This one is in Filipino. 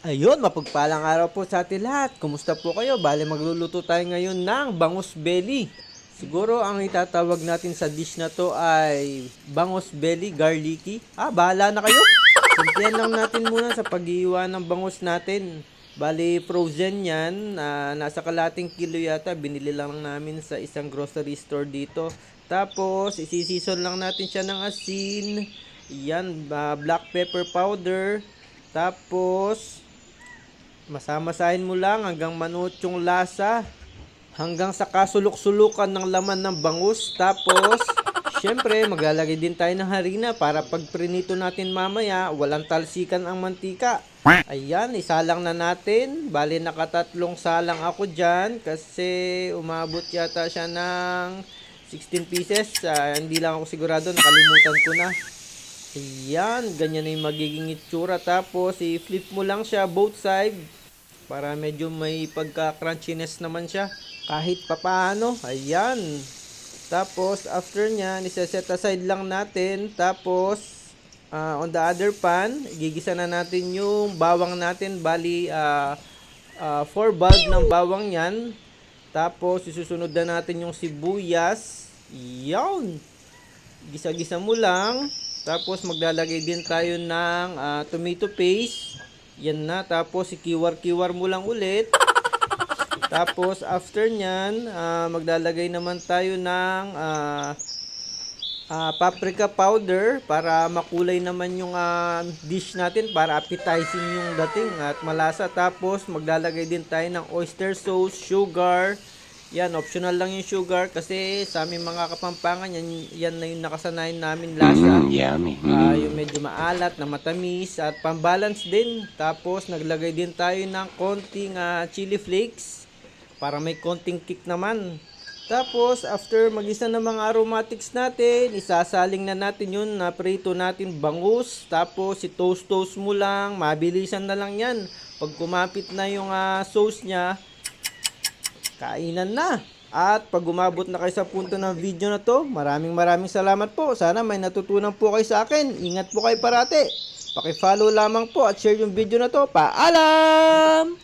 Ayun, mapagpalang araw po sa atin lahat. Kumusta po kayo? Bale, magluluto tayo ngayon ng bangus belly. Siguro ang itatawag natin sa dish na to ay bangus belly garlicky. Bahala na kayo. Simplihan lang natin muna sa pag-iiwa ng bangus natin. Bali, frozen yan. Nasa kalating kilo yata. Binili lang namin sa isang grocery store dito. Tapos, isisison lang natin siya ng asin. Yan, black pepper powder. Tapos, masamasahin mo lang hanggang manuot yung lasa. Hanggang sa kasulok-sulukan ng laman ng bangus. Tapos, syempre, maglalagay din tayo ng harina para pag prinito natin mamaya, walang talsikan ang mantika. Ayan, isalang na natin. Bali, nakatatlong salang ako dyan kasi umabot yata siya ng 16 pieces. Hindi lang ako sigurado, nakalimutan ko na. Ayan, ganyan na yung magiging itsura. Tapos, i-flip mo lang siya both side para medyo may pagka-crunchiness naman siya. Kahit papaano, ayan. Tapos, after nyan, isa-set aside lang natin. Tapos, on the other pan, gigisa na natin yung bawang natin. Bali, 4 bulb ng bawang yan. Tapos, isusunod na natin yung sibuyas. Yan. Gisa-gisa mo lang. Tapos maglalagay din tayo ng tomato paste. Yan na. Tapos ikiwar-kiwar mo lang ulit. Tapos after nyan, maglalagay naman tayo ng paprika powder para makulay naman yung dish natin, para appetizing yung dating at malasa. Tapos maglalagay din tayo ng oyster sauce, sugar. Yan, optional lang yung sugar kasi sa aming mga Kapampangan, yan na yung nakasanayan namin lasa. Yummy. Yung medyo maalat na matamis at pambalance din. Tapos naglagay din tayo ng konting chili flakes para may konting kick naman. Tapos after magisa ng mga aromatics natin, isasaling na natin yun na prito natin bangus. Tapos i-toast-toast mo lang, mabilisan na lang yan. Pag kumapit na yung sauce niya, kainan na. At pag umabot na kayo sa punto ng video na to, maraming salamat po. Sana may natutunan po kayo sa akin. Ingat po kayo parate. Paki-follow lamang po at share yung video na to. Paalam!